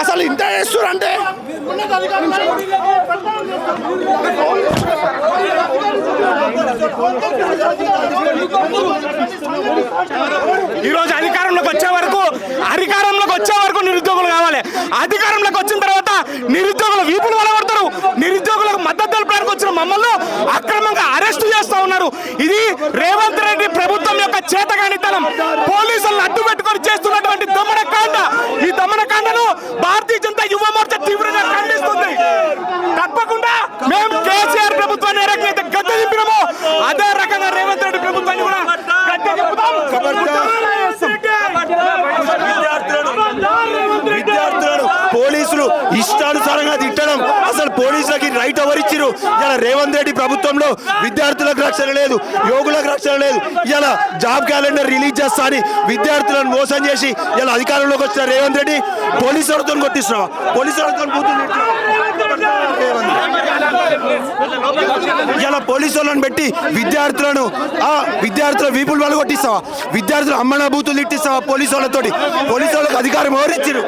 అసలు ఇంత చేస్తారంటే ఈరోజు అధికారంలోకి వచ్చే వరకు నిరుద్యోగులు కావాలి. అధికారంలోకి వచ్చిన తర్వాత నిరుద్యోగుల వీపులు వలవడతారు. నిరుద్యోగులకు మద్దతు తెలపడానికి వచ్చిన మమ్మల్ని అక్రమంగా అరెస్టు చేస్తా ఉన్నారు. ఇది రేవంత్ రెడ్డి ప్రభుత్వం యొక్క చేతగానితనం. పోలీసులను అడ్డు పెట్టుకొని చేస్తున్నటువంటి దమనకాండ. ఈ దమనకాండను భారతీయ జనతా యువ మోర్చా తీవ్రంగా ఖండిస్తుంది. తప్పకుండా మేము కేసీఆర్ ప్రభుత్వాన్ని ఏ రకంగా గద్దె దింపినామో అదే రకంగా రేవంత్ రెడ్డి ప్రభుత్వాన్ని కూడా గద్దె దింపుతాం. విద్యార్థులను పోలీసులు ఇష్టానుసారంగా తిట్టడం, అసలు పోలీసులకి రైట్ ఎవరిచ్చిరు? ఇలా రేవంత్ రెడ్డి ప్రభుత్వంలో విద్యార్థులకు రక్షణ లేదు, యువకులకు రక్షణ లేదు. ఇలా జాబ్ క్యాలెండర్ రిలీజ్ చేస్తా అని విద్యార్థులను మోసం చేసి ఇలా అధికారంలోకి వచ్చిన రేవంత్ రెడ్డి పోలీసులతో కొట్టిస్తున్నావా? పోలీసులతో ఇలా పోలీసులను పెట్టి విద్యార్థుల వీపులు వాళ్ళు కొట్టిస్తావా? విద్యార్థులు అమ్మన బూతులు ఇట్టిస్తావా? పోలీసు వాళ్ళతోటి పోలీసు వాళ్ళకి అధికారం ఎవరిచ్చిరు?